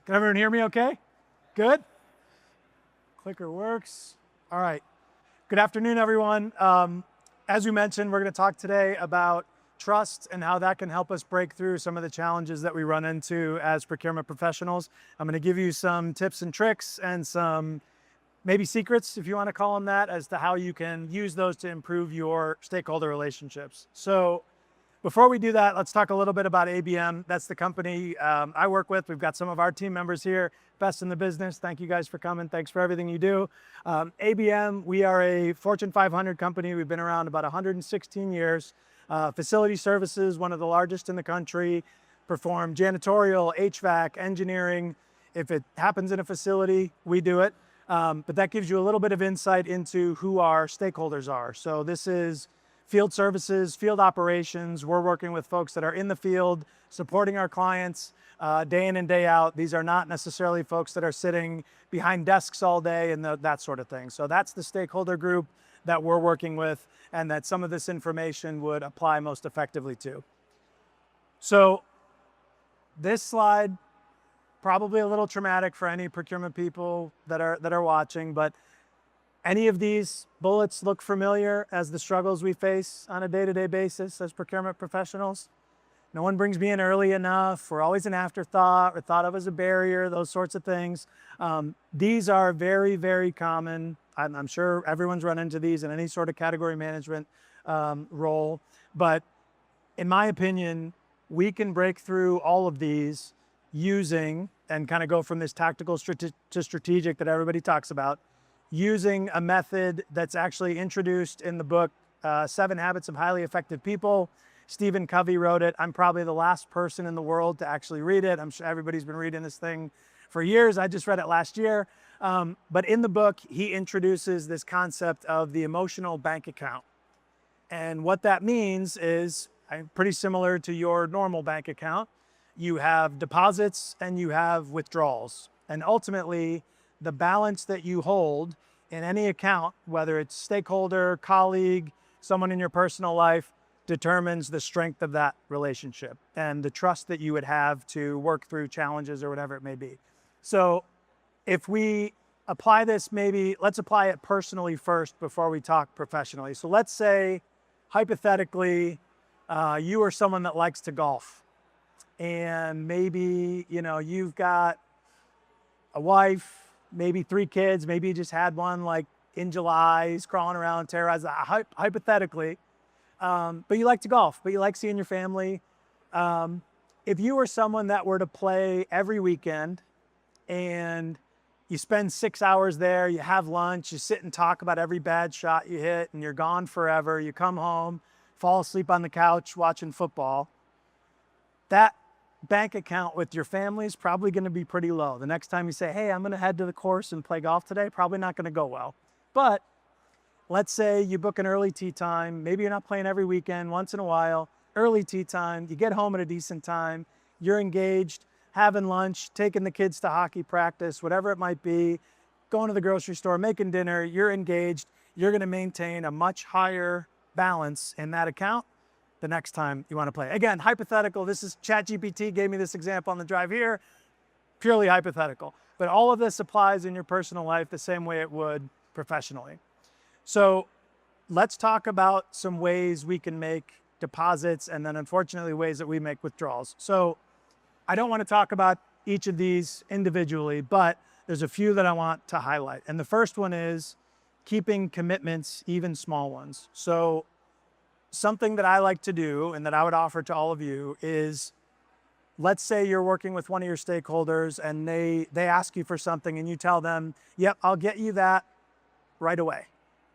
Can everyone hear me okay? Good? Clicker works. All right. Good afternoon, everyone. As we mentioned, we're going to talk today about trust and how that can help us break through some of the challenges that we run into as procurement professionals. I'm going to give you some tips and tricks and some maybe secrets, if you want to call them that, as to how you can use those to improve your stakeholder relationships. So before we do that, let's talk a little bit about ABM. That's the company I work with. We've got some of our team members here, best in the business. Thank you guys for coming. Thanks for everything you do. ABM, we are a Fortune 500 company. We've been around about 116 years. Facility services, one of the largest in the country, perform janitorial, HVAC, engineering. If it happens in a facility, we do it. But that gives you a little bit of insight into who our stakeholders are. So this is field services, field operations. We're working with folks that are in the field, supporting our clients day in and day out. These are not necessarily folks that are sitting behind desks all day and that sort of thing. So that's the stakeholder group that we're working with and that some of this information would apply most effectively to. So this slide, probably a little traumatic for any procurement people that are watching, but any of these bullets look familiar as the struggles we face on a day-to-day basis as procurement professionals? No one brings me in early enough. We're always an afterthought. We're thought of as a barrier, those sorts of things. These are very, very common. I'm sure everyone's run into these in any sort of category management role. But in my opinion, we can break through all of these using, and kind of go from this tactical to strategic that everybody talks about, using a method that's actually introduced in the book, 7 Habits of Highly Effective People. Stephen Covey wrote it. I'm probably the last person in the world to actually read it. I'm sure everybody's been reading this thing for years. I just read it last year. But in the book, he introduces this concept of the emotional bank account. And what that means is pretty similar to your normal bank account. You have deposits and you have withdrawals. And ultimately, the balance that you hold in any account, whether it's stakeholder, colleague, someone in your personal life, determines the strength of that relationship and the trust that you would have to work through challenges or whatever it may be. So if we apply this, maybe let's apply it personally first before we talk professionally. So let's say, hypothetically, you are someone that likes to golf. And maybe, you've got a wife, maybe 3 kids, maybe you just had one like in July, he's crawling around, terrorizing, hypothetically. But you like to golf, but you like seeing your family. If you were someone that were to play every weekend and you spend 6 hours there, you have lunch, you sit and talk about every bad shot you hit, and you're gone forever, you come home, fall asleep on the couch watching football, that bank account with your family is probably going to be pretty low. The next time you say, hey, I'm going to head to the course and play golf today, probably not going to go well. But let's say you book an early tee time. Maybe you're not playing every weekend, once in a while, early tee time. You get home at a decent time. You're engaged, having lunch, taking the kids to hockey practice, whatever it might be, going to the grocery store, making dinner. You're engaged. You're going to maintain a much higher balance in that account the next time you want to play. Again, hypothetical. This is ChatGPT gave me this example on the drive here, purely hypothetical. But all of this applies in your personal life the same way it would professionally. So let's talk about some ways we can make deposits and then unfortunately ways that we make withdrawals. So I don't want to talk about each of these individually, but there's a few that I want to highlight. And the first one is keeping commitments, even small ones. So something that I like to do and that I would offer to all of you is, let's say you're working with one of your stakeholders and they ask you for something and you tell them, yep, I'll get you that right away.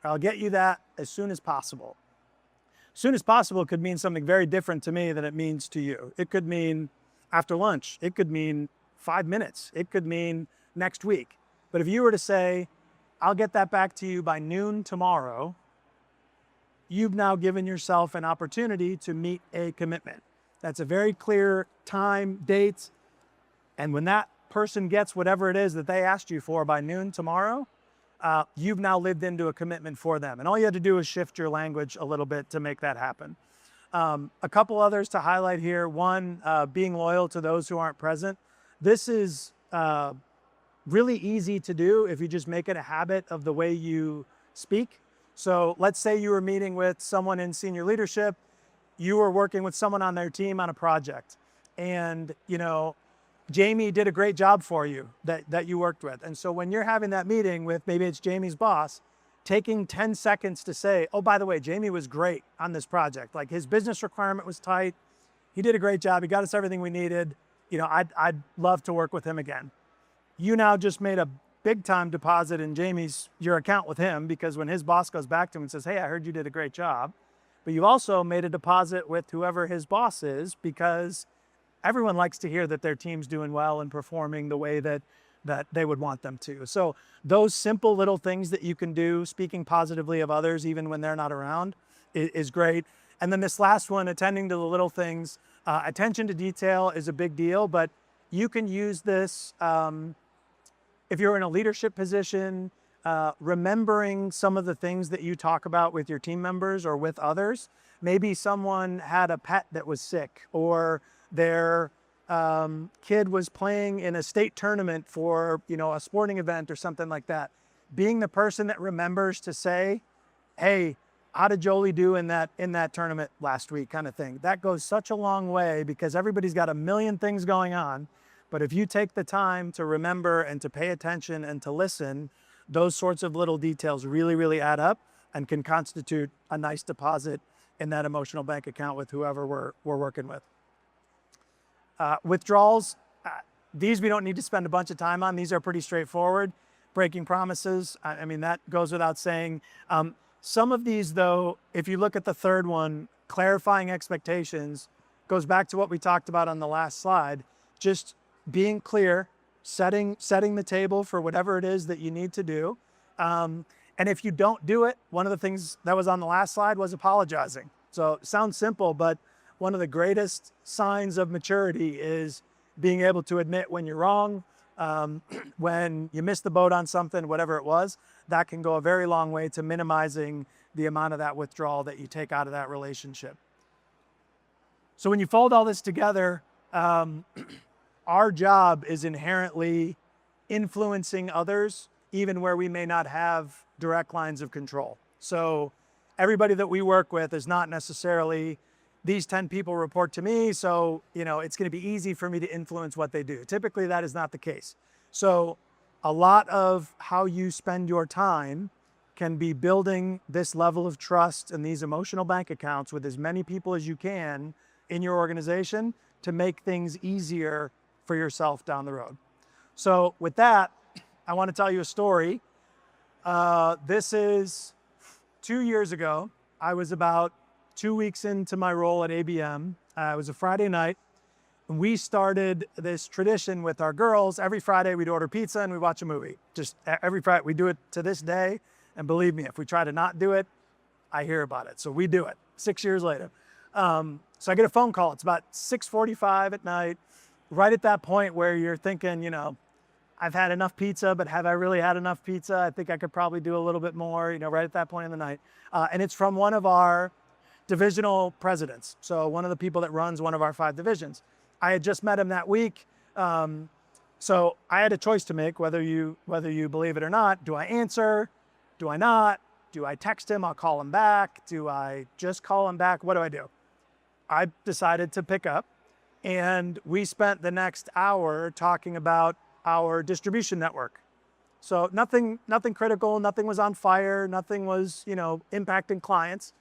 I'll get you that as soon as possible. As soon as possible could mean something very different to me than it means to you. It could mean after lunch. It could mean 5 minutes. It could mean next week. But if you were to say, I'll get that back to you by noon tomorrow, you've now given yourself an opportunity to meet a commitment. That's a very clear time, date, and when that person gets whatever it is that they asked you for by noon tomorrow, you've now lived into a commitment for them. And all you had to do is shift your language a little bit to make that happen. A couple others to highlight here. One, being loyal to those who aren't present. This is really easy to do if you just make it a habit of the way you speak. So let's say you were meeting with someone in senior leadership, you were working with someone on their team on a project, and Jamie did a great job for you that you worked with. And so when you're having that meeting with, maybe it's Jamie's boss, taking 10 seconds to say, oh, by the way, Jamie was great on this project. Like, his business requirement was tight. He did a great job. He got us everything we needed. I'd love to work with him again. You now just made a big time deposit in your account with him, because when his boss goes back to him and says, hey, I heard you did a great job, but you also made a deposit with whoever his boss is, because everyone likes to hear that their team's doing well and performing the way that they would want them to. So those simple little things that you can do, speaking positively of others even when they're not around, is great. And then this last one, attending to the little things, attention to detail is a big deal, but you can use this if you're in a leadership position, remembering some of the things that you talk about with your team members or with others. Maybe someone had a pet that was sick, or their kid was playing in a state tournament for a sporting event or something like that. Being the person that remembers to say, hey, how did Jolie do in that tournament last week, kind of thing. That goes such a long way, because everybody's got a million things going on. But if you take the time to remember and to pay attention and to listen, those sorts of little details really, really add up and can constitute a nice deposit in that emotional bank account with whoever we're working with. Withdrawals, these we don't need to spend a bunch of time on. These are pretty straightforward. Breaking promises, I mean, that goes without saying. Some of these, though, if you look at the third one, clarifying expectations, goes back to what we talked about on the last slide. Just being clear, setting the table for whatever it is that you need to do. And if you don't do it, one of the things that was on the last slide was apologizing. So it sounds simple, but one of the greatest signs of maturity is being able to admit when you're wrong, when you missed the boat on something, whatever it was. That can go a very long way to minimizing the amount of that withdrawal that you take out of that relationship. So when you fold all this together, our job is inherently influencing others, even where we may not have direct lines of control. So everybody that we work with is not necessarily, these 10 people report to me, so it's going to be easy for me to influence what they do. Typically, that is not the case. So a lot of how you spend your time can be building this level of trust and these emotional bank accounts with as many people as you can in your organization to make things easier for yourself down the road. So with that, I want to tell you a story. This is 2 years ago. I was about 2 weeks into my role at ABM. It was a Friday night. And we started this tradition with our girls. Every Friday we'd order pizza and we'd watch a movie. Just every Friday. We do it to this day. And believe me, if we try to not do it, I hear about it. So we do it 6 years later. So I get a phone call. It's about 6:45 at night. Right at that point where you're thinking, I've had enough pizza, but have I really had enough pizza? I think I could probably do a little bit more, right at that point in the night. And it's from one of our divisional presidents. So one of the people that runs one of our 5 divisions. I had just met him that week. So I had a choice to make, whether you believe it or not. Do I answer? Do I not? Do I text him? I'll call him back. Do I just call him back? What do I do? I decided to pick up. And we spent the next hour talking about our distribution network. So nothing critical, nothing was on fire, nothing was, impacting clients.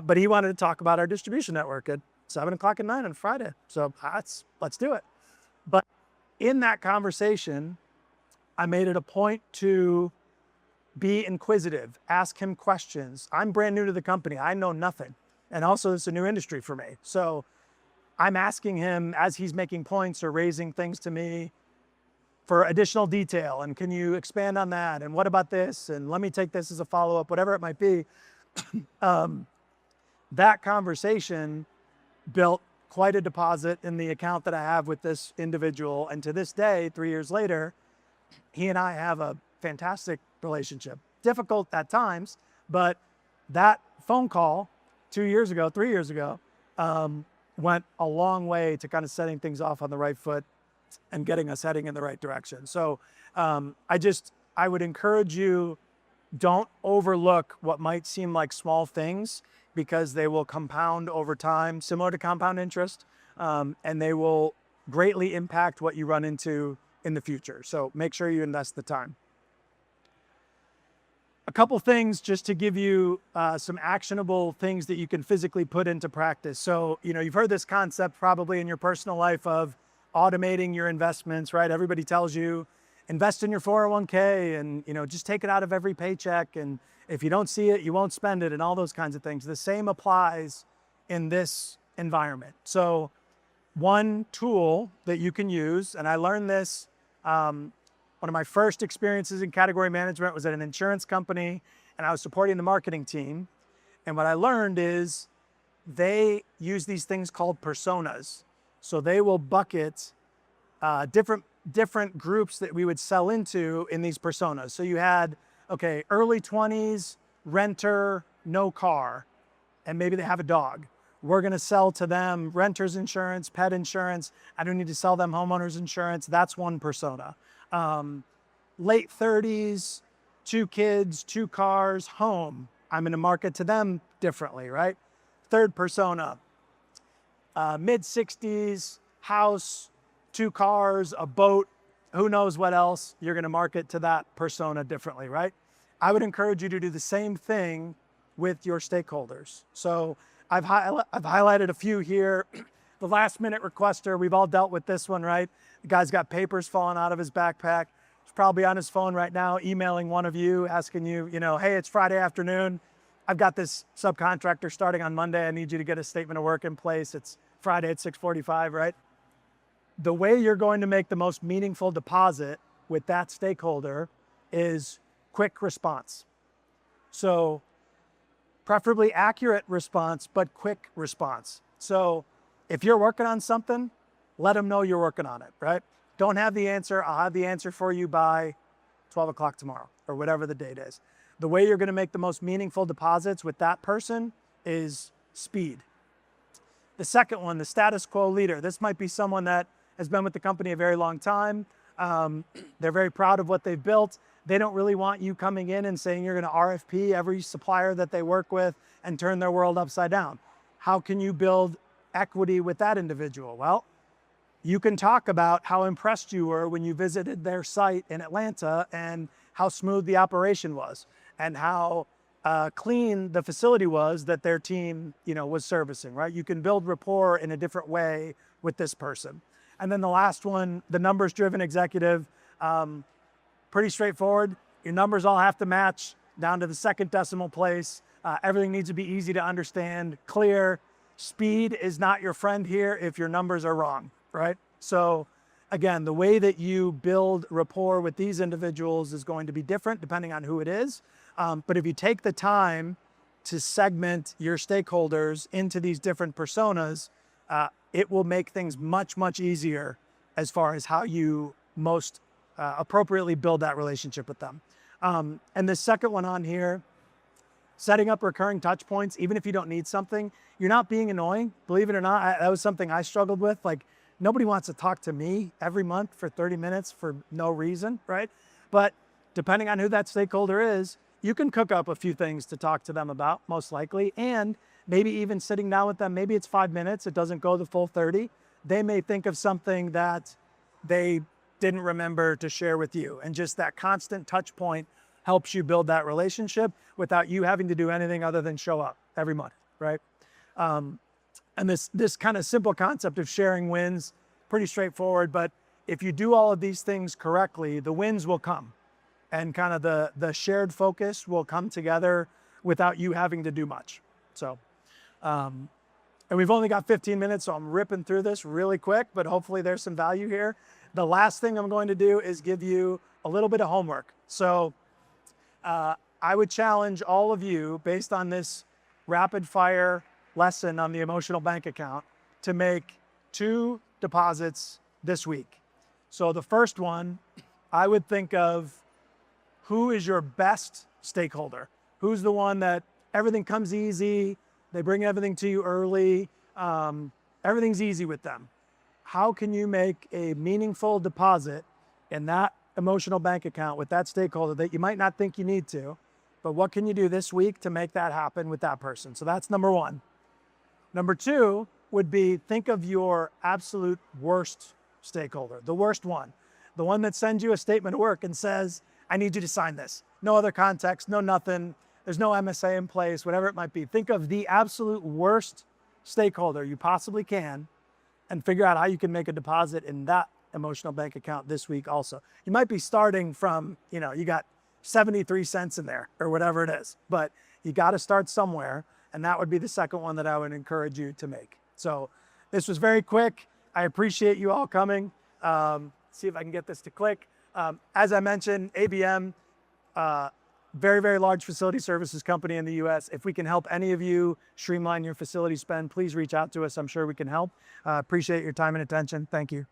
But he wanted to talk about our distribution network at 7 o'clock at night on Friday. So let's do it. But in that conversation, I made it a point to be inquisitive, ask him questions. I'm brand new to the company. I know nothing. And also it's a new industry for me. So I'm asking him as he's making points or raising things to me for additional detail. And can you expand on that? And what about this? And let me take this as a follow-up, whatever it might be. That conversation built quite a deposit in the account that I have with this individual. And to this day, 3 years later, he and I have a fantastic relationship. Difficult at times, but that phone call 3 years ago, went a long way to kind of setting things off on the right foot and getting us heading in the right direction. So I would encourage you, don't overlook what might seem like small things, because they will compound over time, similar to compound interest, and they will greatly impact what you run into in the future. So make sure you invest the time. A couple things just to give you some actionable things that you can physically put into practice. So, you've heard this concept probably in your personal life of automating your investments, right? Everybody tells you, invest in your 401k and, just take it out of every paycheck. And if you don't see it, you won't spend it, and all those kinds of things. The same applies in this environment. So one tool that you can use, and I learned this, one of my first experiences in category management was at an insurance company, and I was supporting the marketing team. And what I learned is they use these things called personas. So they will bucket different groups that we would sell into in these personas. So you had, early 20s, renter, no car, and maybe they have a dog. We're going to sell to them renter's insurance, pet insurance. I don't need to sell them homeowner's insurance. That's one persona. Late 30s, 2 kids, 2 cars, home. I'm going to market to them differently, right? Third persona, mid 60s, house, 2 cars, a boat, who knows what else. You're going to market to that persona differently, right? I would encourage you to do the same thing with your stakeholders. So I've highlighted a few here. The last minute requester, we've all dealt with this one, right? The guy's got papers falling out of his backpack. He's probably on his phone right now, emailing one of you, asking you, hey, it's Friday afternoon. I've got this subcontractor starting on Monday. I need you to get a statement of work in place. It's Friday at 6:45, right? The way you're going to make the most meaningful deposit with that stakeholder is quick response. So preferably accurate response, but quick response. So if you're working on something, let them know you're working on it, right? Don't have the answer. I'll have the answer for you by 12 o'clock tomorrow or whatever the date is. The way you're going to make the most meaningful deposits with that person is speed. The second one, the status quo leader. This might be someone that has been with the company a very long time. They're very proud of what they've built. They don't really want you coming in and saying you're going to RFP every supplier that they work with and turn their world upside down. How can you build equity with that individual? Well, you can talk about how impressed you were when you visited their site in Atlanta and how smooth the operation was and how clean the facility was that their team, was servicing, right? You can build rapport in a different way with this person. And then the last one, the numbers-driven executive, pretty straightforward. Your numbers all have to match down to the second decimal place. Everything needs to be easy to understand, clear. Speed is not your friend here if your numbers are wrong, right? So again, the way that you build rapport with these individuals is going to be different depending on who it is. But if you take the time to segment your stakeholders into these different personas, it will make things much, much easier as far as how you most appropriately build that relationship with them. And the second one on here, setting up recurring touch points, even if you don't need something, you're not being annoying. Believe it or not, that was something I struggled with. Like, nobody wants to talk to me every month for 30 minutes for no reason, right? But depending on who that stakeholder is, you can cook up a few things to talk to them about, most likely, and maybe even sitting down with them. Maybe it's 5 minutes. It doesn't go the full 30. They may think of something that they didn't remember to share with you. And just that constant touch point helps you build that relationship without you having to do anything other than show up every month, right? And this kind of simple concept of sharing wins, pretty straightforward, but if you do all of these things correctly, the wins will come. And kind of the shared focus will come together without you having to do much. So, and we've only got 15 minutes, so I'm ripping through this really quick, but hopefully there's some value here. The last thing I'm going to do is give you a little bit of homework. So I would challenge all of you, based on this rapid fire lesson on the emotional bank account, to make 2 deposits this week. So the first one, I would think of who is your best stakeholder? Who's the one that everything comes easy, they bring everything to you early, everything's easy with them. how can you make a meaningful deposit in that emotional bank account with that stakeholder that you might not think you need to, but what can you do this week to make that happen with that person? So that's number one. Number two would be think of your absolute worst stakeholder, the worst one, the one that sends you a statement of work and says, I need you to sign this. No other context, no nothing. There's no MSA in place, whatever it might be. Think of the absolute worst stakeholder you possibly can and figure out how you can make a deposit in that emotional bank account this week also. You might be starting from, you got 73 cents in there or whatever it is, but you got to start somewhere. And that would be the second one that I would encourage you to make. So this was very quick. I appreciate you all coming. See if I can get this to click. As I mentioned, ABM, very, very large facility services company in the US. If we can help any of you streamline your facility spend, please reach out to us. I'm sure we can help. Appreciate your time and attention. Thank you.